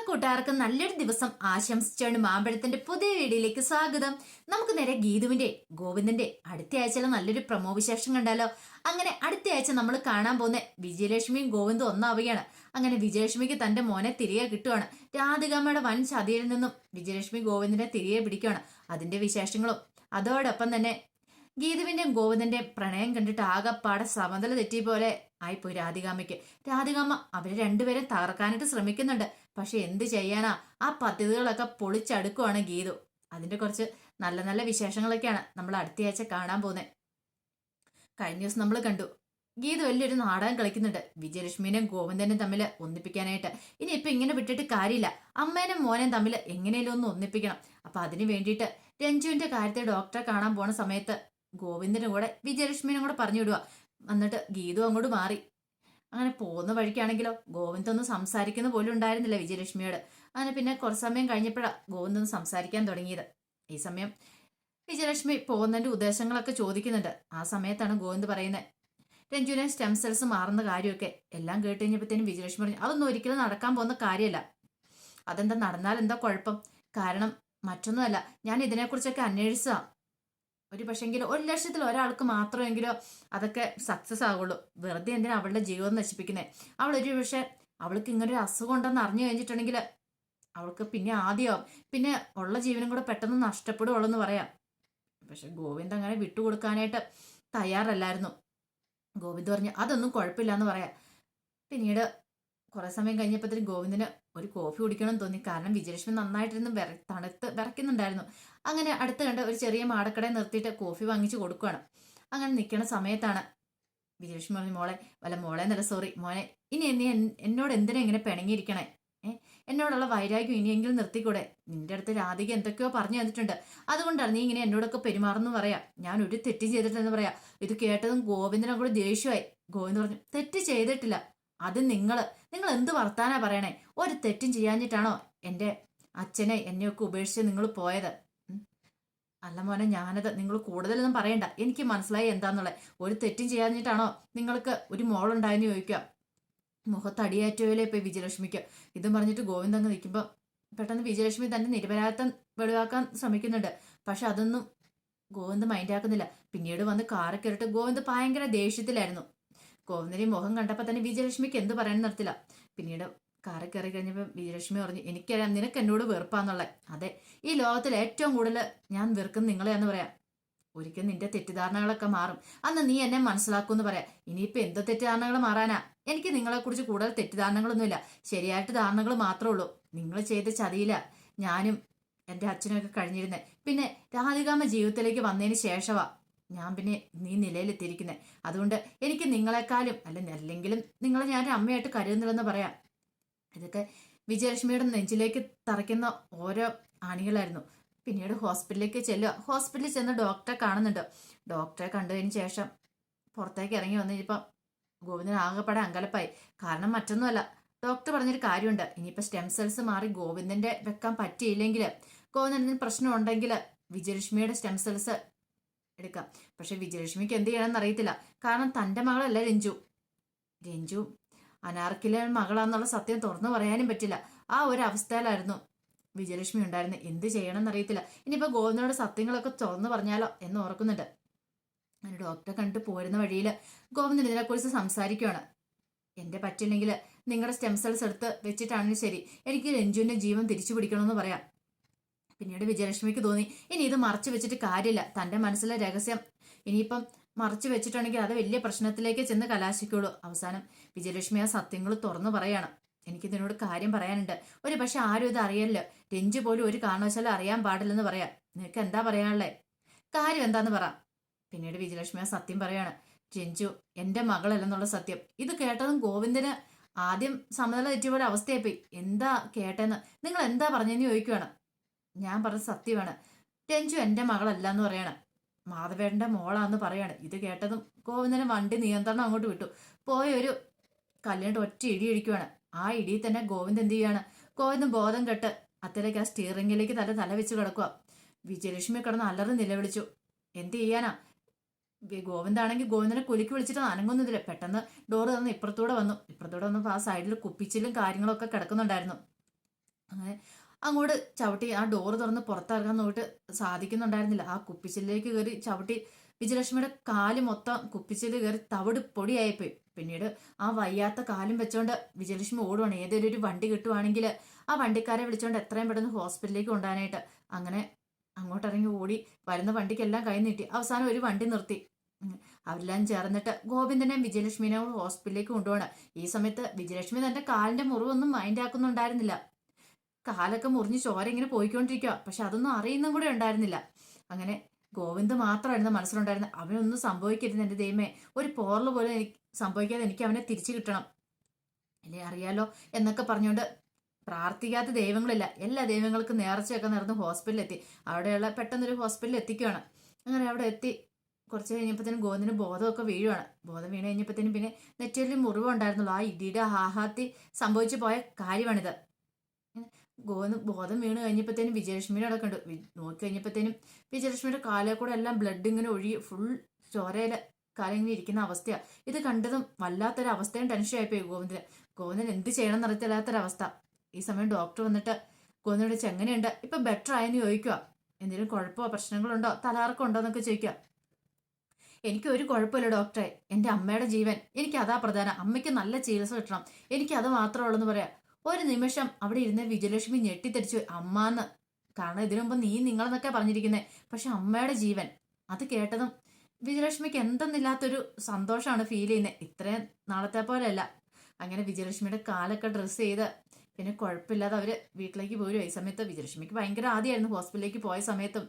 കൂട്ടുകാർക്ക് നല്ലൊരു ദിവസം ആശംസിച്ചാണ് മാമ്പഴത്തിന്റെ പുതിയ വീഡിയോയിലേക്ക് സ്വാഗതം. നമുക്ക് നേരെ ഗീതുവിന്റെ ഗോവിന്ദന്റെ അടുത്ത ആഴ്ചയിലെ നല്ലൊരു പ്രമോ വിശേഷം കണ്ടാലോ. അങ്ങനെ അടുത്ത ആഴ്ച നമ്മൾ കാണാൻ പോകുന്ന വിജയലക്ഷ്മിയും ഗോവിന്ദും ഒന്നാവുകയാണ്. അങ്ങനെ വിജയലക്ഷ്മിക്ക് തന്റെ മോനെ തിരികെ കിട്ടുവാണ്. രാധികാമ്മയുടെ വൻ ചതിയിൽ നിന്നും വിജയലക്ഷ്മി ഗോവിന്ദനെ തിരികെ പിടിക്കുകയാണ്. അതിന്റെ വിശേഷങ്ങളും അതോടൊപ്പം തന്നെ ഗീതുവിന്റെയും ഗോവിന്ദന്റെയും പ്രണയം കണ്ടിട്ട് ആകെപ്പാടെ സമതല തെറ്റിയ പോലെ ആയിപ്പോയി രാധികാമ്മയ്ക്ക്. രാധികാമ്മ അവരെ രണ്ടുപേരും തകർക്കാനായിട്ട് ശ്രമിക്കുന്നുണ്ട്. പക്ഷെ എന്ത് ചെയ്യാനാ, ആ പദ്ധതികളൊക്കെ പൊളിച്ചടുക്കുവാണ് ഗീതു. അതിന്റെ കുറച്ച് നല്ല നല്ല വിശേഷങ്ങളൊക്കെയാണ് നമ്മൾ അടുത്തയാഴ്ച കാണാൻ പോകുന്നത്. കഴിഞ്ഞ ദിവസം നമ്മൾ കണ്ടു ഗീതു വലിയൊരു നാടകം കളിക്കുന്നുണ്ട് വിജയലക്ഷ്മിനെയും ഗോവിന്ദനെയും തമ്മിൽ ഒന്നിപ്പിക്കാനായിട്ട്. ഇനി ഇപ്പൊ ഇങ്ങനെ വിട്ടിട്ട് കാര്യമില്ല, അമ്മേനും മോനെയും തമ്മിൽ എങ്ങനെയും ഒന്ന് ഒന്നിപ്പിക്കണം. അപ്പൊ അതിന് വേണ്ടിയിട്ട് രഞ്ജുവിന്റെ കാര്യത്തെ ഡോക്ടറെ കാണാൻ പോണ സമയത്ത് ഗോവിന്ദനും കൂടെ വിജയലക്ഷ്മിനും കൂടെ പറഞ്ഞു വിടുക. എന്നിട്ട് ഗീതു അങ്ങോട്ട് മാറി. അങ്ങനെ പോകുന്ന വഴിക്കാണെങ്കിലോ ഗോവിന്ദ് ഒന്നും സംസാരിക്കുന്ന പോലും ഉണ്ടായിരുന്നില്ല വിജയലക്ഷ്മിയോട്. അങ്ങനെ പിന്നെ കുറച്ച് സമയം കഴിഞ്ഞപ്പോഴാണ് ഗോവിന്ദ് ഒന്ന് സംസാരിക്കാൻ തുടങ്ങിയത്. ഈ സമയം വിജയലക്ഷ്മി പോകുന്നതിന്റെ ഉദ്ദേശങ്ങളൊക്കെ ചോദിക്കുന്നുണ്ട്. ആ സമയത്താണ് ഗോവിന്ദ് പറയുന്നത് രഞ്ജുവിനെ സ്റ്റെം സെൽസ് മാറുന്ന കാര്യമൊക്കെ. എല്ലാം കേട്ട് കഴിഞ്ഞപ്പോഴത്തേനും വിജയലക്ഷ്മി പറഞ്ഞു അതൊന്നും ഒരിക്കലും നടക്കാൻ പോകുന്ന കാര്യമല്ല. അതെന്താ, നടന്നാൽ എന്താ കുഴപ്പം? കാരണം മറ്റൊന്നുമല്ല, ഞാൻ ഇതിനെക്കുറിച്ചൊക്കെ അന്വേഷിച്ചതാ. ഒരു പക്ഷെങ്കിലും 1,00,000-ൽ ഒരാൾക്ക് മാത്രമെങ്കിലോ അതൊക്കെ സക്സസ് ആകുള്ളൂ. വെറുതെ എന്തിനാ അവളുടെ ജീവിതം നശിപ്പിക്കുന്നത്? അവൾ ഒരു പക്ഷെ അവൾക്ക് ഇങ്ങനൊരു അസുഖം ഉണ്ടെന്ന് അറിഞ്ഞു കഴിഞ്ഞിട്ടുണ്ടെങ്കിൽ അവൾക്ക് പിന്നെ ആദ്യമാവും, പിന്നെ ഉള്ള ജീവനും കൂടെ പെട്ടെന്ന് നഷ്ടപ്പെടുവുള്ളൂ എന്ന് പറയാം. പക്ഷെ ഗോവിന്ദ് അങ്ങനെ വിട്ടുകൊടുക്കാനായിട്ട് തയ്യാറല്ലായിരുന്നു. ഗോവിന്ദ് പറഞ്ഞു അതൊന്നും കുഴപ്പമില്ല എന്ന് പറയാം. പിന്നീട് കുറെ സമയം കഴിഞ്ഞപ്പോഴത്തേക്കും ഗോവിന്ദന് ഒരു കോഫി കുടിക്കണമെന്ന് തോന്നി. കാരണം വിജയലക്ഷ്മി നന്നായിട്ടിരുന്ന് തണുത്ത് വിറയ്ക്കുന്നുണ്ടായിരുന്നു. അങ്ങനെ അടുത്ത് കണ്ട് ഒരു ചെറിയ മാടക്കടയിൽ നിർത്തിയിട്ട് കോഫി വാങ്ങിച്ചു കൊടുക്കുകയാണ്. അങ്ങനെ നിൽക്കുന്ന സമയത്താണ് വിജയലക്ഷ്മി പറഞ്ഞു മോളെ എന്നല്ല, സോറി മോനെ, ഇനി എന്നോട് എന്തിനാ ഇങ്ങനെ പിണങ്ങിയിരിക്കണേ? എന്നോടുള്ള വൈരാഗ്യം ഇനിയെങ്കിലും നിർത്തിക്കൂടെ? നിന്റെ അടുത്ത് രാധിക എന്തൊക്കെയോ പറഞ്ഞു തന്നിട്ടുണ്ട്, അതുകൊണ്ടാണ് നീ ഇങ്ങനെ എന്നോടൊക്കെ പെരുമാറുന്നു പറയാം. ഞാൻ ഒരു തെറ്റും ചെയ്തിട്ടില്ലെന്ന് പറയാം. ഇത് കേട്ടതും ഗോവിന്ദനെ കൂടെ ദേഷ്യമായി. ഗോവിന്ദ് പറഞ്ഞു തെറ്റ് ചെയ്തിട്ടില്ല, അത് നിങ്ങൾ എന്ത് വർത്താനാ പറയണേ? ഒരു തെറ്റും ചെയ്യാഞ്ഞിട്ടാണോ എൻ്റെ അച്ഛനെ എന്നെയൊക്കെ ഉപേക്ഷിച്ച് നിങ്ങൾ പോയത്? അല്ല മോനെ, ഞാനത് നിങ്ങൾ കൂടുതലൊന്നും പറയണ്ട, എനിക്ക് മനസ്സിലായി എന്താന്നുള്ളത്. ഒരു തെറ്റും ചെയ്യാഞ്ഞിട്ടാണോ നിങ്ങൾക്ക് ഒരു മോളുണ്ടായെന്ന് ചോദിക്കുക. മുഖത്തടിയേറ്റവല്ലേ ഇപ്പൊ വിജയലക്ഷ്മിക്ക്. ഇതും പറഞ്ഞിട്ട് ഗോവിന്ദ് അങ്ങ് നിൽക്കുമ്പോൾ പെട്ടെന്ന് വിജയലക്ഷ്മി തന്റെ നിരപരാധിത്വം വെളിവാക്കാൻ ശ്രമിക്കുന്നുണ്ട്. പക്ഷെ അതൊന്നും ഗോവിന്ദ് മൈൻഡാക്കുന്നില്ല. പിന്നീട് വന്ന് കാറ് കയറിട്ട് ഗോവിന്ദ് ഭയങ്കര ദേഷ്യത്തിലായിരുന്നു. ഗോവിന്ദന്റെ മുഖം കണ്ടപ്പോൾ തന്നെ വിജയലക്ഷ്മിക്ക് എന്ത് പറയാൻ നിർത്തില്ല. പിന്നീട് കാറ് കയറി കഴിഞ്ഞപ്പോൾ വിജയലക്ഷ്മി പറഞ്ഞു എനിക്കറിയാം നിനക്ക് എന്നോട് വെറുപ്പാന്നുള്ളത്. അതെ, ഈ ലോകത്തിൽ ഏറ്റവും കൂടുതൽ ഞാൻ വെറുക്കുന്ന നിങ്ങളെയാന്ന് പറയാം. ഒരിക്കൽ നിന്റെ തെറ്റിദ്ധാരണകളൊക്കെ മാറും, അന്ന് നീ എന്നെ മനസ്സിലാക്കുമെന്ന് പറയാം. ഇനിയിപ്പോ എന്ത് തെറ്റിദ്ധാരണകൾ മാറാനാ? എനിക്ക് നിങ്ങളെക്കുറിച്ച് കൂടുതൽ തെറ്റിദ്ധാരണകളൊന്നുമില്ല, ശരിയായിട്ട് ധാരണകൾ മാത്രമേ ഉള്ളൂ. നിങ്ങൾ ചെയ്ത ചതിയില്ല ഞാനും എൻ്റെ അച്ഛനൊക്കെ കഴിഞ്ഞിരുന്നേ. പിന്നെ രാധികാമ്മ ജീവിതത്തിലേക്ക് വന്നതിന് ശേഷമാ ഞാൻ പിന്നെ നീ നിലയിലെത്തിയിരിക്കുന്നത്. അതുകൊണ്ട് എനിക്ക് നിങ്ങളെക്കാളും അല്ലെങ്കിലും നിങ്ങളെ ഞാൻ അമ്മയായിട്ട് കരുതുന്നില്ലെന്ന് പറയാം. ഇതൊക്കെ വിജയലക്ഷ്മിയുടെ നെഞ്ചിലേക്ക് തറയ്ക്കുന്ന ഓരോ ആണികളായിരുന്നു. പിന്നീട് ഹോസ്പിറ്റലിലേക്ക് ചെല്ലുക. ഹോസ്പിറ്റലിൽ ചെന്ന് ഡോക്ടറെ കാണുന്നുണ്ട്. ഡോക്ടറെ കണ്ടതിന് ശേഷം പുറത്തേക്ക് ഇറങ്ങി വന്നു കഴിഞ്ഞപ്പം ഗോവിന്ദന് ആകെപ്പാടെ അങ്കലപ്പായി. കാരണം മറ്റൊന്നുമല്ല, ഡോക്ടർ പറഞ്ഞൊരു കാര്യമുണ്ട്. ഇനിയിപ്പോൾ സ്റ്റെം സെൽസ് മാറി ഗോവിന്ദന്റെ വെക്കാൻ പറ്റിയില്ലെങ്കിൽ, ഗോവിന്ദന് പ്രശ്നം ഉണ്ടെങ്കിൽ വിജയലക്ഷ്മിയുടെ സ്റ്റെം സെൽസ് എടുക്കാം. പക്ഷെ വിജയലക്ഷ്മിക്ക് എന്ത് ചെയ്യണമെന്ന് അറിയത്തില്ല. കാരണം തൻ്റെ മകളല്ല രഞ്ജു അനാർക്കിലെ മകളാന്നുള്ള സത്യം തുറന്നു പറയാനും പറ്റില്ല. ആ ഒരു അവസ്ഥയിലായിരുന്നു വിജയലക്ഷ്മി ഉണ്ടായിരുന്നു. എന്ത് ചെയ്യണമെന്ന് അറിയത്തില്ല. ഇനിയിപ്പോ ഗോവിന്ദനോട് സത്യങ്ങളൊക്കെ തുറന്നു പറഞ്ഞാലോ എന്ന് ഓർക്കുന്നുണ്ട്. അങ്ങനെ ഡോക്ടറെ കണ്ടിട്ട് പോരുന്ന വഴിയിൽ ഗോവിന്ദൻ ഇതിനെക്കുറിച്ച് സംസാരിക്കുകയാണ്. എന്റെ പറ്റില്ലെങ്കിൽ നിങ്ങളുടെ സ്റ്റെം സെൽസ് എടുത്ത് വെച്ചിട്ടാണെങ്കിലും ശരി, എനിക്ക് രഞ്ജുവിന്റെ ജീവൻ തിരിച്ചു പിടിക്കണമെന്ന് പറയാം. പിന്നീട് വിജയലക്ഷ്മിക്ക് തോന്നി ഇനി ഇത് മറച്ചു വെച്ചിട്ട് കാര്യമില്ല. തന്റെ മനസ്സിലെ രഹസ്യം ഇനിയിപ്പം മറച്ചു വെച്ചിട്ടുണ്ടെങ്കിൽ അത് വലിയ പ്രശ്നത്തിലേക്ക് ചെന്ന് കലാശിക്കുള്ളൂ. അവസാനം വിജയലക്ഷ്മി ആ സത്യങ്ങൾ തുറന്നു പറയാണ്. എനിക്ക് ഇതിനോട് കാര്യം പറയാനുണ്ട്. ഒരു പക്ഷെ ആരും ഇത് അറിയല്ലോ, രഞ്ജു പോലും ഒരു കാരണവശാലും അറിയാൻ പാടില്ലെന്ന് പറയാം. നിനക്ക് എന്താ പറയാനുള്ളേ? കാര്യം എന്താന്ന് പറ. പിന്നീട് വിജയലക്ഷ്മി ആ സത്യം പറയാണ്. രഞ്ജു എന്റെ മകളല്ലെന്നുള്ള സത്യം. ഇത് കേട്ടതും ഗോവിന്ദന് ആദ്യം സമനില തെറ്റിയ പോലെ അവസ്ഥയായിപ്പോയി. എന്താ കേട്ടെന്ന്, നിങ്ങൾ എന്താ പറഞ്ഞെന്ന് ചോദിക്കുവാണ്. ഞാൻ പറഞ്ഞ സത്യമാണ്, രഞ്ജു എന്റെ മകളല്ല എന്ന് പറയാണ്. മാധവേട്ടന്റെ മോളാന്ന് പറയാണ്. ഇത് കേട്ടതും ഗോവിന്ദന് വണ്ടി നിയന്ത്രണം അങ്ങോട്ട് വിട്ടു. പോയൊരു കല്ലിട്ട് ഒറ്റ ഇടി ഇടിക്കുവാണ്. ആ ഇടിയിൽ തന്നെ ഗോവിന്ദ് എന്ത് ചെയ്യാണ്? ഗോവിന്ദൻ ബോധം കെട്ട് അത്തലേക്ക് ആ സ്റ്റീറിംഗിലേക്ക് തല വെച്ച് കിടക്കുക. വിജയലക്ഷ്മി കിടന്ന് അലറി നിലവിളിച്ചു. എന്ത് ചെയ്യാനാ? ഗോവിന്ദാണെങ്കിൽ ഗോവിന്ദനെ കുലുക്കി വിളിച്ചിട്ട് അനങ്ങൊന്നുമില്ല. പെട്ടെന്ന് ഡോറ് തന്ന് ഇപ്പുറത്തൂടെ വന്നപ്പോൾ ആ സൈഡിൽ കുപ്പിച്ചിലും കാര്യങ്ങളൊക്കെ കിടക്കുന്നുണ്ടായിരുന്നു. അങ്ങനെ അങ്ങോട്ട് ചവിട്ടി ആ ഡോറ് തുറന്ന് പുറത്തിറങ്ങാൻ നോക്കിയിട്ട് സാധിക്കുന്നുണ്ടായിരുന്നില്ല. ആ കുപ്പിച്ചിലേക്ക് കയറി ചവിട്ടി വിജയലക്ഷ്മിയുടെ കാല് മൊത്തം കുപ്പിച്ചില് കയറി തവിട് പൊടിയായിപ്പോയി. പിന്നീട് ആ വയ്യാത്ത കാലും വെച്ചോണ്ട് വിജയലക്ഷ്മി ഓടുവാണ്. ഏതൊരു വണ്ടി കിട്ടുവാണെങ്കിൽ ആ വണ്ടിക്കാരെ വിളിച്ചോണ്ട് എത്രയും പെട്ടെന്ന് ഹോസ്പിറ്റലിലേക്ക് കൊണ്ടുപോകാനായിട്ട്. അങ്ങനെ അങ്ങോട്ടിറങ്ങി ഓടി വരുന്ന വണ്ടിക്കെല്ലാം കൈ നീട്ടി. അവസാനം ഒരു വണ്ടി നിർത്തി. അവരെല്ലാം ചേർന്നിട്ട് ഗോവിന്ദനെ വിജയലക്ഷ്മിനെ ഹോസ്പിറ്റലിലേക്ക് കൊണ്ടുപോകണം. ഈ സമയത്ത് വിജയലക്ഷ്മി തന്റെ കാലിന്റെ മുറിവൊന്നും മൈൻഡ് ആക്കുന്നുണ്ടായിരുന്നില്ല. കാലൊക്കെ മുറിഞ്ഞ് ചോര ഇങ്ങനെ പോയിക്കൊണ്ടിരിക്കുക. പക്ഷെ അതൊന്നും അറിയുന്നും കൂടെ ഉണ്ടായിരുന്നില്ല. അങ്ങനെ ഗോവിന്ദ് മാത്രമായിരുന്നു മനസ്സിലുണ്ടായിരുന്നത്. അവനൊന്നും സംഭവിക്കരുത് എന്റെ ദൈവമേ, ഒരു പോറൽ പോലും എനിക്ക് സംഭവിക്കാതെ എനിക്ക് അവനെ തിരിച്ചു കിട്ടണം, അല്ലേ അറിയാലോ എന്നൊക്കെ പറഞ്ഞുകൊണ്ട് പ്രാർത്ഥിക്കാത്ത ദൈവങ്ങളില്ല. എല്ലാ ദൈവങ്ങൾക്കും നേർച്ചയൊക്കെ നടന്ന് ഹോസ്പിറ്റലിൽ എത്തി. അവിടെയുള്ള പെട്ടെന്നൊരു ഹോസ്പിറ്റലിൽ എത്തിക്കുകയാണ്. അങ്ങനെ അവിടെ എത്തി കുറച്ച് കഴിഞ്ഞപ്പോഴത്തേനും ഗോവിന്ദിന് ബോധമൊക്കെ വീഴുവാണ്. ബോധം വീണ് കഴിഞ്ഞപ്പോഴത്തേനും പിന്നെ നെറ്റിയിൽ മുറിവുണ്ടായിരുന്നുള്ളൂ. ആ ഇടിയുടെ ആഹാത്തി സംഭവിച്ചു പോയ കാര്യമാണിത്. ബോധം വീണ് കഴിഞ്ഞപ്പോഴത്തേനും വിജയലക്ഷ്മിയുടെ അവിടെ കണ്ടു. നോക്കി കഴിഞ്ഞപ്പോഴത്തേനും വിജയലക്ഷ്മിയുടെ കാലേ കൂടെ എല്ലാം ബ്ലഡ് ഇങ്ങനെ ഒഴുകി ഫുൾ ചോരയില് കാലം ഇങ്ങനെ ഇരിക്കുന്ന അവസ്ഥയാണ്. ഇത് കണ്ടതും വല്ലാത്തൊരു അവസ്ഥയും ടെൻഷൻ ആയിപ്പോയി ഗോവിന്ദൻ എന്ത് ചെയ്യണം എന്നറിയത്തില്ലാത്തൊരവസ്ഥ. ഈ സമയം ഡോക്ടർ വന്നിട്ട് ഗോവിന്ദനോട് എങ്ങനെയുണ്ട്, ഇപ്പൊ ബെറ്റർ ആയെന്ന് ചോദിക്കുക. എന്തെങ്കിലും കുഴപ്പമോ പ്രശ്നങ്ങളുണ്ടോ തലകറക്കം ഉണ്ടോ എന്നൊക്കെ ചോദിക്കുക. എനിക്കൊരു കുഴപ്പമില്ല ഡോക്ടറെ, എൻ്റെ അമ്മയുടെ ജീവൻ എനിക്ക് അതാ പ്രധാനം, അമ്മയ്ക്ക് നല്ല ചികിത്സ കിട്ടണം, എനിക്ക് അത് മാത്രമേ ഉള്ളൂ എന്ന് പറയാം. ഒരു നിമിഷം അവിടെ ഇരുന്ന് വിജയലക്ഷ്മി ഞെട്ടിത്തെറിച്ചു. അമ്മാന്ന്, കാരണം ഇതിനു മുമ്പ് നിങ്ങളെന്നൊക്കെ പറഞ്ഞിരിക്കുന്നേ, പക്ഷെ അമ്മയുടെ ജീവൻ അത് കേട്ടതും വിജയലക്ഷ്മിക്ക് എന്തെന്നില്ലാത്തൊരു സന്തോഷമാണ് ഫീൽ ചെയ്യുന്നത്. ഇത്രയും നാളത്തെ പോലെയല്ല. അങ്ങനെ വിജയലക്ഷ്മിയുടെ കാലൊക്കെ ഡ്രസ്സ് ചെയ്ത് പിന്നെ കുഴപ്പമില്ലാതെ അവര് വീട്ടിലേക്ക് പോരും. ഈ സമയത്ത് വിജയലക്ഷ്മിക്ക് ഭയങ്കര ആദ്യമായിരുന്നു ഹോസ്പിറ്റലിലേക്ക് പോയ സമയത്തും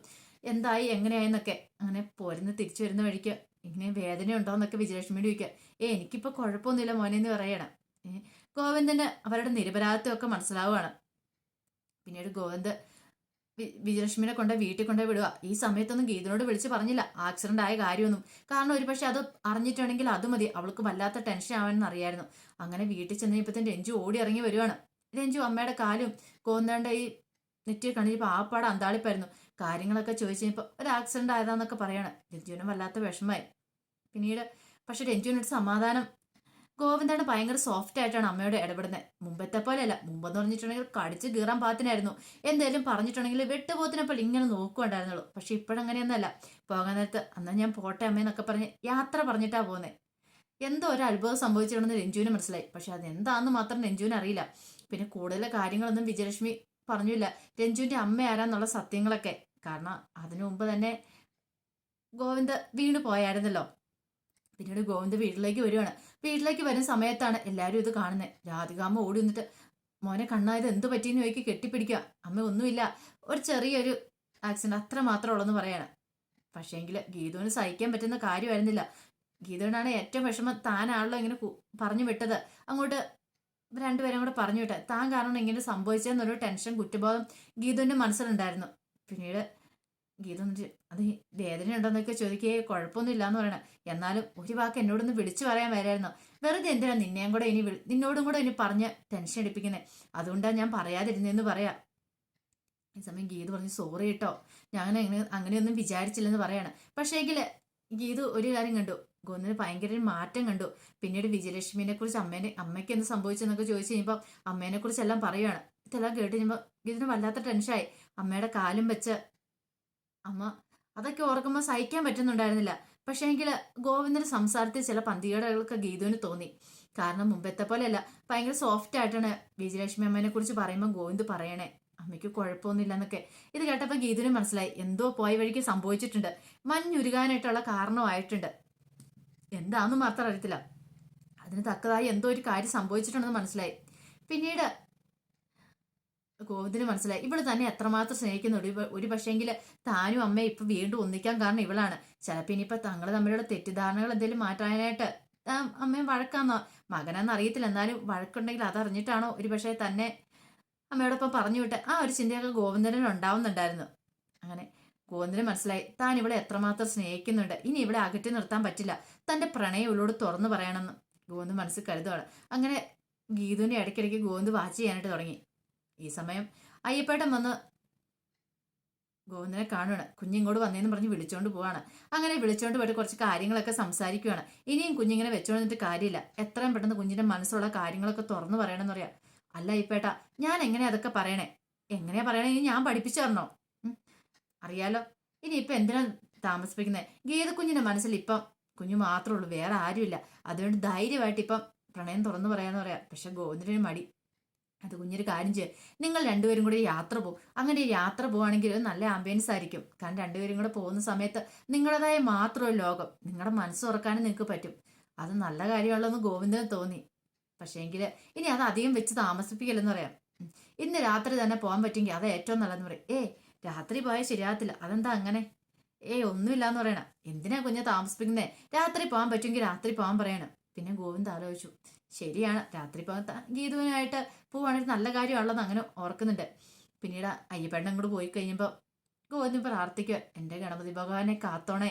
എന്തായി എങ്ങനെയായെന്നൊക്കെ. അങ്ങനെ പോരുന്ന് തിരിച്ചു വരുന്ന വഴിക്ക് ഇങ്ങനെ വേദന ഉണ്ടോ എന്നൊക്കെ വിജയലക്ഷ്മിയോട് ചോദിക്കുക. എനിക്കിപ്പോ കുഴപ്പമൊന്നുമില്ല മോനെ എന്ന് പറയണം. ഗോവിന്ദന് അവരുടെ നിരപരാധിത്വം ഒക്കെ മനസ്സിലാവുകയാണ്. പിന്നീട് ഗോവിന്ദ് വിജയലക്ഷ്മിനെ കൊണ്ട് വീട്ടിൽ കൊണ്ടേ വിടുക. ഈ സമയത്തൊന്നും ഗീതനോട് വിളിച്ച് പറഞ്ഞില്ല ആക്സിഡന്റ് ആയ കാര്യമൊന്നും. കാരണം ഒരു പക്ഷെ അത് അറിഞ്ഞിട്ടുണ്ടെങ്കിൽ അത് മതി, അവൾക്ക് വല്ലാത്ത ടെൻഷൻ ആവാനെന്ന് അറിയായിരുന്നു. അങ്ങനെ വീട്ടിൽ ചെന്നപ്പോഴത്തേന് രഞ്ജു ഓടി ഇറങ്ങി വരുവാണ്. രഞ്ജു അമ്മയുടെ കാലും ഗോവിന്ദന്റെ ഈ നെറ്റിയിൽ കണിഞ്ഞപ്പോൾ ആപ്പാടെ അന്താളിപ്പായിരുന്നു. കാര്യങ്ങളൊക്കെ ചോദിച്ചു കഴിഞ്ഞപ്പോൾ ഒരു ആക്സിഡന്റ് ആയതാന്നൊക്കെ പറയാണ്. രഞ്ജുവിനും വല്ലാത്ത വിഷമമായി. പിന്നീട് പക്ഷെ രഞ്ജുവിനൊരു സമാധാനം, ഗോവിന്ദാണ് ഭയങ്കര സോഫ്റ്റ് ആയിട്ടാണ് അമ്മയോട് ഇടപെടുന്നത്. മുമ്പത്തെ പോലെയല്ല. മുമ്പെന്ന് പറഞ്ഞിട്ടുണ്ടെങ്കിൽ കടിച്ച് കീറാൻ പാത്തിനായിരുന്നു. എന്തായാലും പറഞ്ഞിട്ടുണ്ടെങ്കിൽ വെട്ടുപോത്തിനപ്പോൾ ഇങ്ങനെ നോക്കുന്നുണ്ടായിരുന്നുള്ളൂ. പക്ഷെ ഇപ്പോഴങ്ങനെയൊന്നല്ല. പോകാൻ നേരത്ത് അന്നാ ഞാൻ പോട്ടെ അമ്മയെന്നൊക്കെ പറഞ്ഞ് യാത്ര പറഞ്ഞിട്ടാ പോകുന്നത്. എന്തോ ഒരു അത്ഭുതം സംഭവിച്ചിട്ടുണ്ടെന്ന് രഞ്ജുവിന് മനസ്സിലായി. പക്ഷെ അതെന്താന്ന് മാത്രം രഞ്ജുവിന് അറിയില്ല. പിന്നെ കൂടുതൽ കാര്യങ്ങളൊന്നും വിജയലക്ഷ്മി പറഞ്ഞില്ല, രഞ്ജുവിന്റെ അമ്മ ആരാന്നുള്ള സത്യങ്ങളൊക്കെ. കാരണം അതിനു മുമ്പ് തന്നെ ഗോവിന്ദ് വീണ് പോയായിരുന്നല്ലോ. പിന്നീട് ഗോവിന്ദ് വീട്ടിലേക്ക് വരുവാണ്. വീട്ടിലേക്ക് വരുന്ന സമയത്താണ് എല്ലാവരും ഇത് കാണുന്നത്. രാധികാമ്മ ഓടി വന്നിട്ട് മോനെ കണ്ണായത് എന്ത് പറ്റിയെന്ന് ചോദിക്ക് കെട്ടിപ്പിടിക്കുക. അമ്മ ഒന്നുമില്ല, ഒരു ചെറിയൊരു ആക്സിഡന്റ് അത്ര മാത്രമേ ഉള്ളെന്ന് പറയാണ്. പക്ഷേങ്കിൽ ഗീതുവിന് സഹിക്കാൻ പറ്റുന്ന കാര്യമായിരുന്നില്ല. ഗീതുവിനാണ് ഏറ്റവും വിഷമം. താനാണല്ലോ ഇങ്ങനെ പറഞ്ഞു വിട്ടത്. അങ്ങോട്ട് രണ്ടുപേരും കൂടെ പറഞ്ഞു വിട്ടെ, താൻ കാരണം ഇങ്ങനെ സംഭവിച്ചെന്നൊരു ടെൻഷൻ കുറ്റബോധം ഗീതുവിന്റെ മനസ്സിലുണ്ടായിരുന്നു. പിന്നീട് ഗീത അത് വേദന ഉണ്ടോന്നൊക്കെ ചോദിക്കുകയെ കുഴപ്പമൊന്നും എന്ന് പറയണം. എന്നാലും ഒരു വാക്ക് എന്നോടൊന്ന് വിളിച്ചു പറയാൻ വരായിരുന്നു. വെറുതെ എന്തിനാ നിന്നെയും കൂടെ നിന്നോടും കൂടെ ഇനി പറഞ്ഞ് ടെൻഷൻ എടുപ്പിക്കുന്നത്, അതുകൊണ്ടാണ് ഞാൻ പറയാതിരുന്നെന്ന് പറയാം. ഈ സമയം ഗീത പറഞ്ഞു സോറി കേട്ടോ, ഞാൻ അങ്ങനെയൊന്നും വിചാരിച്ചില്ലെന്ന് പറയാണ്. പക്ഷേങ്കിൽ ഗീതു ഒരു കാര്യം കണ്ടു, ഗോവിന്ദന് ഭയങ്കര ഒരു മാറ്റം കണ്ടു. പിന്നീട് വിജയലക്ഷ്മിനെ കുറിച്ച് അമ്മയ്ക്ക് എന്ത് സംഭവിച്ചെന്നൊക്കെ ചോദിച്ചു കഴിഞ്ഞപ്പോൾ അമ്മേനെ കുറിച്ചെല്ലാം പറയുകയാണ്. ഇതെല്ലാം കേട്ട് കഴിയുമ്പോൾ ഗീതിന് വല്ലാത്ത ടെൻഷനായി. അമ്മയുടെ കാലും വെച്ച് അമ്മ അതൊക്കെ ഓർക്കുമ്പോൾ സഹിക്കാൻ പറ്റുന്നുണ്ടായിരുന്നില്ല. പക്ഷേ എങ്കിൽ ഗോവിന്ദന്റെ സംസാരത്തിൽ ചില പന്തികേടുകളൊക്കെ ഗീതുവിന് തോന്നി. കാരണം മുമ്പത്തെ പോലെയല്ല, ഭയങ്കര സോഫ്റ്റ് ആയിട്ടാണ് വിജയലക്ഷ്മി അമ്മേനെ കുറിച്ച് പറയുമ്പോൾ ഗോവിന്ദ് പറയണേ അമ്മയ്ക്ക് കുഴപ്പമൊന്നുമില്ല എന്നൊക്കെ. ഇത് കേട്ടപ്പോൾ ഗീതുവിന് മനസ്സിലായി എന്തോ പോയ വഴിക്ക് സംഭവിച്ചിട്ടുണ്ട്, മഞ്ഞുരുകാനായിട്ടുള്ള കാരണമായിട്ടുണ്ട്. എന്താണെന്ന് മാത്രം അറിയത്തില്ല, അതിന് തക്കതായി എന്തോ ഒരു കാര്യം സംഭവിച്ചിട്ടുണ്ടെന്ന് മനസ്സിലായി. പിന്നീട് ഗോവിന്ദന് മനസ്സിലായി ഇവള് തന്നെ എത്രമാത്രം സ്നേഹിക്കുന്നുണ്ട്. ഒരു പക്ഷേങ്കിൽ താനും അമ്മയെ ഇപ്പൊ വീണ്ടും ഒന്നിക്കാൻ കാരണം ഇവളാണ്. ചിലപ്പോൾ ഇനിയിപ്പോ തങ്ങൾ തമ്മിലുള്ള തെറ്റിദ്ധാരണകൾ എന്തെങ്കിലും മാറ്റാനായിട്ട് അമ്മയും വഴക്കാന്നോ മകനാന്ന് അറിയത്തില്ല, എന്നാലും വഴക്കുണ്ടെങ്കിൽ അതറിഞ്ഞിട്ടാണോ ഒരു പക്ഷേ തന്നെ അമ്മയോടൊപ്പം പറഞ്ഞു വിട്ട് ആ ഒരു ചിന്തയൊക്കെ ഗോവിന്ദനിൽ ഉണ്ടാവുന്നുണ്ടായിരുന്നു. അങ്ങനെ ഗോവിന്ദന് മനസ്സിലായി താൻ ഇവിടെ എത്രമാത്രം സ്നേഹിക്കുന്നുണ്ട്, ഇനി ഇവിടെ അകറ്റി നിർത്താൻ പറ്റില്ല, തന്റെ പ്രണയം ഇവളോട് തുറന്നു പറയണമെന്ന് ഗോവിന്ദ് മനസ്സിൽ കരുതുകയാണ്. അങ്ങനെ ഗീതുവിന്റെ ഇടയ്ക്കിടയ്ക്ക് ഗോവിന്ദ് വാച്ച് ചെയ്യാനായിട്ട് തുടങ്ങി. ഈ സമയം അയ്യപ്പേട്ടൻ വന്ന് ഗോവിന്ദനെ കാണുകയാണ്. കുഞ്ഞിങ്ങോട് വന്നേന്ന് പറഞ്ഞ് വിളിച്ചോണ്ട് പോവാണ്. അങ്ങനെ വിളിച്ചോണ്ട് പോയിട്ട് കുറച്ച് കാര്യങ്ങളൊക്കെ സംസാരിക്കുകയാണ്. ഇനിയും കുഞ്ഞിങ്ങനെ വെച്ചോണ്ടിട്ട് കാര്യമില്ല, എത്രയും പെട്ടെന്ന് കുഞ്ഞിന്റെ മനസ്സുള്ള കാര്യങ്ങളൊക്കെ തുറന്നു പറയണമെന്ന് പറയാം. അല്ല ഇപ്പേട്ടാ, ഞാൻ എങ്ങനെയാ അതൊക്കെ പറയണേ? എങ്ങനെയാ പറയണേ? ഇനി ഞാൻ പഠിപ്പിച്ചു തരണോ? ഉം, അറിയാലോ. ഇനി ഇപ്പൊ എന്തിനാ താമസിപ്പിക്കുന്നത്? ഗീതക്കുഞ്ഞിന്റെ മനസ്സിൽ ഇപ്പം കുഞ്ഞു മാത്രമേ ഉള്ളൂ, വേറെ ആരുമില്ല. അതുകൊണ്ട് ധൈര്യമായിട്ട് ഇപ്പം പ്രണയം തുറന്നു പറയാന്ന് പറയാം. പക്ഷെ ഗോവിന്ദനൊരു മടി. അത് കുഞ്ഞൊരു കാര്യം ചെയ്യും, നിങ്ങൾ രണ്ടുപേരും കൂടി യാത്ര പോകും. അങ്ങനെ ഒരു യാത്ര പോവാണെങ്കിൽ ഒരു നല്ല ആംബിയൻസ് ആയിരിക്കും. കാരണം രണ്ടുപേരും കൂടെ പോകുന്ന സമയത്ത് നിങ്ങളുടേതായ മാത്രമൊരു ലോകം, നിങ്ങളുടെ മനസ്സ് തുറക്കാനും നിങ്ങൾക്ക് പറ്റും. അത് നല്ല കാര്യമുള്ളതെന്ന് ഗോവിന്ദന് തോന്നി. പക്ഷേങ്കിൽ ഇനി അത് അധികം വെച്ച് താമസിപ്പിക്കില്ലെന്ന് പറയാം. ഇന്ന് രാത്രി തന്നെ പോകാൻ പറ്റുമെങ്കിൽ അത് ഏറ്റവും നല്ലതെന്ന് പറയും. രാത്രി പോയാൽ ശരിയാകത്തില്ല. അതെന്താ അങ്ങനെ? ഒന്നുമില്ലാന്ന് പറയണം. എന്തിനാ കുഞ്ഞെ താമസിപ്പിക്കുന്നേ? രാത്രി പോകാൻ പറ്റുമെങ്കിൽ രാത്രി പോകാൻ പറയണം. പിന്നെ ഗോവിന്ദ് ആലോചിച്ചു, ശരിയാണ്, രാത്രി പോകാൻ ഗീതുവിനായിട്ട് പോവാണെങ്കിൽ നല്ല കാര്യമുള്ളതെന്ന് അങ്ങനെ ഓർക്കുന്നുണ്ട്. പിന്നീട് അയ്യപ്പേട്ടൻ കൂടെ പോയി കഴിയുമ്പോൾ ഗോവിന്ദ് പ്രാർത്ഥിക്കുക, എൻ്റെ ഗണപതി ഭഗവാനെ കാത്തോണേ,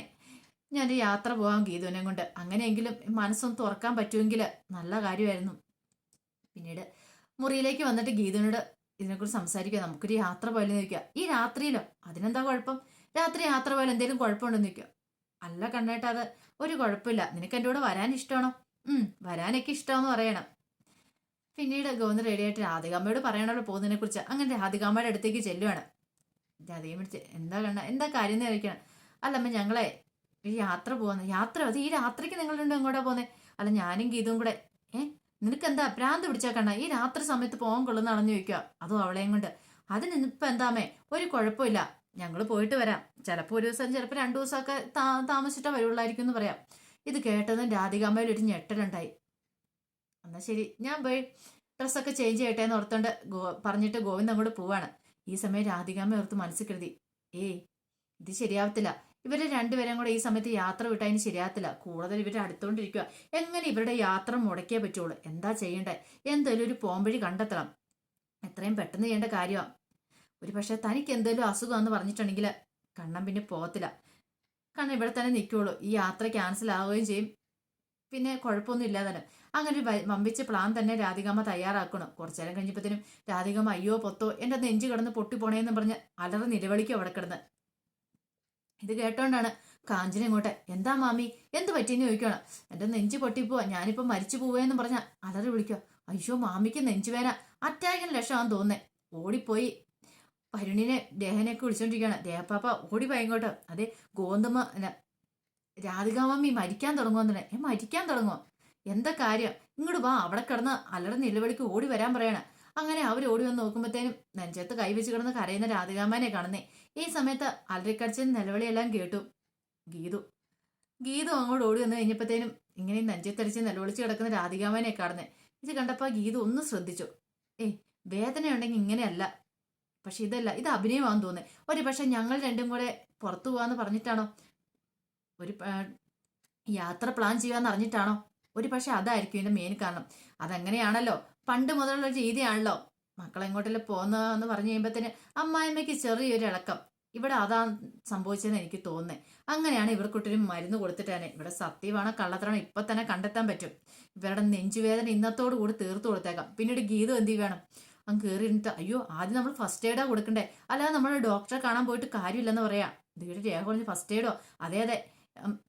ഞാൻ യാത്ര പോകാം ഗീതുവിനെ കൊണ്ട്. അങ്ങനെയെങ്കിലും മനസ്സൊന്ന് തുറക്കാൻ പറ്റുമെങ്കിൽ നല്ല കാര്യമായിരുന്നു. പിന്നീട് മുറിയിലേക്ക് വന്നിട്ട് ഗീതുവിനോട് ഇതിനെക്കുറിച്ച് സംസാരിക്കുക. നമുക്കൊരു യാത്ര പോയാലും ചോദിക്കുക. ഈ രാത്രിയിലോ? അതിനെന്താ കുഴപ്പം? രാത്രി യാത്ര പോയാൽ എന്തെങ്കിലും കുഴപ്പമുണ്ടെന്ന് ചോദിക്കുക. അല്ല കണ്ണേട്ട, അത് ഒരു കുഴപ്പമില്ല. നിനക്ക് എൻ്റെ കൂടെ വരാൻ ഇഷ്ടമാണോ? വരാനൊക്കെ ഇഷ്ടമെന്ന് പറയണം. പിന്നീട് ഗോവിന്ദ് റെഡിയായിട്ട് രാധികാമ്മയോട് പറയണല്ലോ പോകുന്നതിനെ കുറിച്ച്. അങ്ങനെ രാധികാമ്മയുടെ അടുത്തേക്ക് ചെല്ലുവാണ്. രാധിക വിളിച്ച്, എന്താ കണ്ണ, എന്താ കാര്യം എന്ന് ചോദിക്കണം. അല്ലമ്മ, ഞങ്ങളെ ഈ യാത്ര പോവാന്ന്. യാത്ര? അത് ഈ രാത്രിക്ക് നിങ്ങൾ രണ്ടും എങ്ങോട്ടാ പോന്നെ? അല്ല, ഞാനും ഗീതവും കൂടെ. നിനക്ക് എന്താ ഭ്രാന്ത് പിടിച്ചാ കണ്ണ? ഈ രാത്രി സമയത്ത് പോകാൻ കൊള്ളുന്നാണെന്ന് ചോദിക്കുക. അതും അവളെയും കൊണ്ട്. അതിനിപ്പോ എന്താമേ? ഒരു കുഴപ്പമില്ല, ഞങ്ങൾ പോയിട്ട് വരാം. ചിലപ്പോൾ ഒരു ദിവസം, ചിലപ്പോൾ 2 ദിവസമൊക്കെ താമസിച്ചിട്ടേ വരുള്ളായിരിക്കും എന്ന് പറയാം. ഇത് കേട്ടതും രാധികാമ്മയിൽ ഒരു ഞെട്ടലുണ്ടായി. എന്നാ ശരി, ഞാൻ പോയി ഡ്രസ്സൊക്കെ ചേഞ്ച് ചെയ്യട്ടെ എന്ന് ഓർത്തോണ്ട് പറഞ്ഞിട്ട് ഗോവിന്ദ് അങ്ങോട്ട് പോവാണ്. ഈ സമയം രാധികാമ്മ ഓർത്ത് മനസ്സിൽ കരുതി, ഇത് ശരിയാവത്തില്ല. ഇവര് രണ്ടുപേരും കൂടെ ഈ സമയത്ത് യാത്ര വിട്ടതിന് ശരിയാകത്തില്ല. കൂടുതൽ ഇവരെ അടുത്തോണ്ടിരിക്കുക. എങ്ങനെ ഇവരുടെ യാത്ര മുടക്കിയേ പറ്റുള്ളൂ? എന്താ ചെയ്യണ്ടേ? എന്തെങ്കിലും ഒരു പോംവഴി കണ്ടെത്തണം. എത്രയും പെട്ടെന്ന് ചെയ്യേണ്ട കാര്യമാണ്. ഒരു പക്ഷെ തനിക്ക് എന്തെങ്കിലും അസുഖമെന്ന് പറഞ്ഞിട്ടുണ്ടെങ്കിൽ കണ്ണൻ പിന്നെ പോകത്തില്ല. കണ്ണൻ ഇവിടെ തന്നെ നിൽക്കുള്ളൂ. ഈ യാത്ര ക്യാൻസൽ ആവുകയും ചെയ്യും. പിന്നെ കുഴപ്പമൊന്നും ഇല്ലാതെ അങ്ങനെ ഒരു വമ്പിച്ച പ്ലാൻ തന്നെ രാധികാമ്മ തയ്യാറാക്കണം. കുറച്ചു നേരം കഴിഞ്ഞപ്പോഴത്തേനും രാധികാമ്മ, അയ്യോ പൊത്തോ, എൻ്റെ നെഞ്ച് കിടന്ന് പൊട്ടിപ്പോണേന്ന് പറഞ്ഞ് അലറി നിലവിളിക്കും അവിടെ കിടന്ന്. ഇത് കേട്ടോണ്ടാണ് കാഞ്ചന ഇങ്ങോട്ടെ, എന്താ മാമി, എന്ത് പറ്റിയെന്ന് ചോദിക്കണം. എൻ്റെ നെഞ്ച് പൊട്ടിപ്പോവാ, ഞാനിപ്പോൾ മരിച്ചു പോവേന്ന് പറഞ്ഞ അലറി വിളിക്കുക. അയ്യോ, മാമിക്ക് നെഞ്ചുവേന അറ്റാക്കിന് ലക്ഷമാണെന്ന് തോന്നേ. ഓടിപ്പോയി വരുണിനെ ദേഹനെയൊക്കെ വിളിച്ചോണ്ടിരിക്കുകയാണ്. ദേഹപ്പാപ്പ ഓടിപ്പോയി ഇങ്ങോട്ട്. അതെ, ഗോതമ്പ രാധികാമമ്മി മരിക്കാൻ തുടങ്ങുമെന്നെ. മരിക്കാൻ തുടങ്ങുമോ? എന്താ കാര്യം? ഇങ്ങോട്ട് വാ. അവിടെ കിടന്ന് അലറി നിലവിളിക്ക് ഓടി വരാൻ പറയണ. അങ്ങനെ അവർ ഓടി വന്ന് നോക്കുമ്പോഴത്തേനും നെഞ്ചത്ത് കൈവച്ച് കിടന്ന് കരയുന്ന രാധികാമ്മനെ കാണുന്നേ. ഈ സമയത്ത് അലറിക്കടിച്ചതിന് നിലവിളിയെല്ലാം കേട്ടു ഗീതു അങ്ങോട്ട് ഓടി വന്ന് കഴിഞ്ഞപ്പോഴത്തേനും ഇങ്ങനെ നെഞ്ചത്തടിച്ച് നിലവിളിച്ച് കിടക്കുന്ന രാധികാമ്മനെ കാണുന്നേ. ഇത് കണ്ടപ്പോൾ ഗീതു ഒന്ന് ശ്രദ്ധിച്ചു. വേദന ഉണ്ടെങ്കിൽ ഇങ്ങനെയല്ല. പക്ഷെ ഇതല്ല, ഇത് അഭിനയമാണെന്ന് തോന്നേ. ഒരു പക്ഷെ ഞങ്ങൾ രണ്ടും കൂടെ പുറത്തു പോവാന്ന് പറഞ്ഞിട്ടാണോ? ഒരു യാത്ര പ്ലാൻ ചെയ്യാന്ന് അറിഞ്ഞിട്ടാണോ? ഒരു പക്ഷെ അതായിരിക്കും ഇതിന്റെ മെയിൻ കാരണം. അതെങ്ങനെയാണല്ലോ, പണ്ട് മുതലുള്ള രീതിയാണല്ലോ. മക്കളെങ്ങോട്ടല്ലേ പോകുന്നതെന്ന് പറഞ്ഞു കഴിയുമ്പോഴത്തേന് അമ്മായിമ്മയ്ക്ക് ചെറിയൊരു ഇളക്കം. ഇവിടെ അതാ സംഭവിച്ചതെന്ന് എനിക്ക് തോന്നുന്നത്. അങ്ങനെയാണ് ഇവർക്കൊട്ടൊരു മരുന്ന് കൊടുത്തിട്ടാണ്. ഇവിടെ സത്യമാണോ കള്ളത്തരാണോ ഇപ്പൊ തന്നെ കണ്ടെത്താൻ പറ്റും. ഇവരുടെ നെഞ്ചുവേദന ഇന്നത്തോടു കൂടി തീർത്തു കൊടുത്തേക്കാം. പിന്നീട് ഗീതു എന്ത് വേണം? അങ്ങ് കയറി ഇരുന്നിട്ട്, അയ്യോ ആദ്യം നമ്മൾ ഫസ്റ്റ് എയ്ഡാ കൊടുക്കണ്ടേ, അല്ലാതെ നമ്മൾ ഡോക്ടറെ കാണാൻ പോയിട്ട് കാര്യമില്ലെന്ന് പറയാം. ഇതിയുടെ രേഖ പറഞ്ഞ് ഫസ്റ്റ് എയ്ഡോ? അതെ അതെ.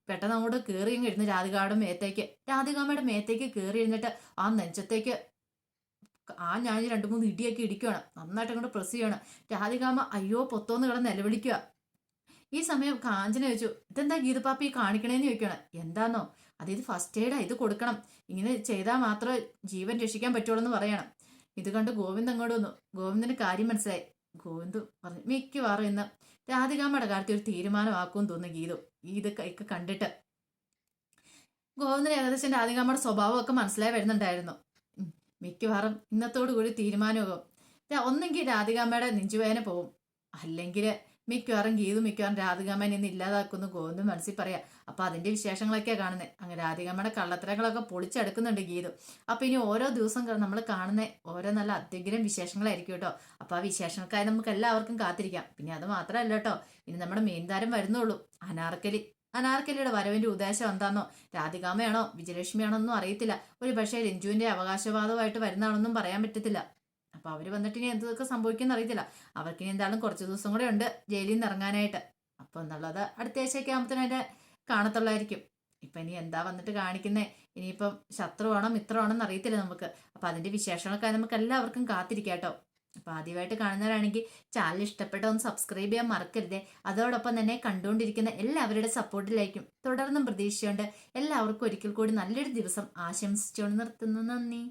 പെട്ടെന്ന് അങ്ങോട്ട് കയറി അങ്ങ് ഇരുന്ന് രാധികാമ്മയുടെ മേത്തേക്ക് കയറി ഇരുന്നിട്ട് ആ നെഞ്ചത്തേക്ക് ഞാൻ 2-3 ഇടിയൊക്കെ ഇടിക്കുകയാണ്. നന്നായിട്ട് അങ്ങോട്ട് പ്രസ് ചെയ്യണം. രാധികാമ്മ അയ്യോ പൊത്തോന്ന് കിടന്ന് നിലവിളിക്കുക. ഈ സമയം കാഞ്ചന ചോദിച്ചു, ഇതെന്താ ഗീതപ്പാപ്പി കാണിക്കണേന്ന് ചോദിക്കണം. എന്താന്നോ, ഇത് ഫസ്റ്റ് എയ്ഡാ, ഇത് കൊടുക്കണം. ഇങ്ങനെ ചെയ്താൽ മാത്രമേ ജീവൻ രക്ഷിക്കാൻ പറ്റുള്ളൂ എന്ന് പറയണം. ഇത് കണ്ട് ഗോവിന്ദ് അങ്ങോട്ട് വന്നു. ഗോവിന്ദിന് കാര്യം മനസ്സിലായി. ഗോവിന്ദ് പറഞ്ഞു, മിക്കവാറും ഇന്ന് രാധികാമ്മയുടെ കാര്യത്തിൽ ഒരു തീരുമാനമാക്കുമെന്ന് തോന്നുന്നു ഗീതു. ഇതൊക്കെ കണ്ടിട്ട് ഗോവിന്ദിന് ഏകദേശം രാധികാമ്മയുടെ സ്വഭാവമൊക്കെ മനസ്സിലായി വരുന്നുണ്ടായിരുന്നു. മിക്കവാറും ഇന്നത്തോടു കൂടി തീരുമാനമാകും. ഒന്നെങ്കിൽ രാധികാമ്മയുടെ നെഞ്ചുവേദന പോവും, അല്ലെങ്കിൽ മിക്കവാറും രാധികാമ്മനെ ഇന്ന് ഇല്ലാതാക്കുന്നു ഗോവിന്ദ് മനസ്സിൽ പറയാം. അപ്പൊ അതിന്റെ വിശേഷങ്ങളൊക്കെയാ കാണുന്നത്. അങ്ങനെ രാധികാമ്മയുടെ കള്ളത്തരങ്ങളൊക്കെ പൊളിച്ചെടുക്കുന്നുണ്ട് ഗീതു. അപ്പൊ ഇനി ഓരോ ദിവസം നമ്മൾ കാണുന്ന ഓരോ നല്ല അത്യഗ്രഹം വിശേഷങ്ങളായിരിക്കും കേട്ടോ. അപ്പൊ ആ വിശേഷങ്ങൾക്കായി നമുക്ക് എല്ലാവർക്കും കാത്തിരിക്കാം. പിന്നെ അത് മാത്രമല്ല കേട്ടോ, ഇനി നമ്മുടെ മെയിൻ താരം വരുന്നുള്ളൂ, അനാർക്കലിയുടെ വരവിന്റെ ഉദ്ദേശം എന്താണെന്നോ, രാധികാമ്മയാണോ വിജയലക്ഷ്മിയാണോ ഒന്നും അറിയത്തില്ല. ഒരു പക്ഷേ രഞ്ജുവിന്റെ അവകാശവാദമായിട്ട് വരുന്നതാണെന്നും പറയാൻ പറ്റത്തില്ല. അപ്പൊ അവര് വന്നിട്ട് ഇനി എന്തൊക്കെ സംഭവിക്കുന്ന അറിയത്തില്ല. അവർക്കിനി എന്തായാലും കുറച്ച് ദിവസം കൂടെ ഉണ്ട് ജയിലിൽ നിന്ന് ഇറങ്ങാനായിട്ട്. അപ്പൊ എന്നുള്ളത് അടുത്ത ആഴ്ചയൊക്കെ ആകുമ്പത്തേനും അതിന്റെ കാണത്തുള്ളായിരിക്കും. ഇപ്പൊ ഇനി എന്താ വന്നിട്ട് കാണിക്കുന്നേ, ഇനിയിപ്പം ശത്രുവാണോ മിത്രമാണോ എന്ന് അറിയത്തില്ല നമുക്ക്. അപ്പൊ അതിന്റെ വിശേഷങ്ങളൊക്കെ നമുക്ക് എല്ലാവർക്കും കാത്തിരിക്കാം കേട്ടോ. അപ്പൊ ആദ്യമായിട്ട് കാണുന്നവരാണെങ്കിൽ ചാനൽ ഇഷ്ടപ്പെട്ട ഒന്ന് സബ്സ്ക്രൈബ് ചെയ്യാൻ മറക്കരുതേ. അതോടൊപ്പം തന്നെ കണ്ടുകൊണ്ടിരിക്കുന്ന എല്ലാവരുടെ സപ്പോർട്ടിലായിരിക്കും തുടർന്നും പ്രതീക്ഷിച്ചുകൊണ്ട് എല്ലാവർക്കും ഒരിക്കൽ കൂടി നല്ലൊരു ദിവസം ആശംസിച്ചുകൊണ്ട് നിർത്തുന്നു. നന്ദി.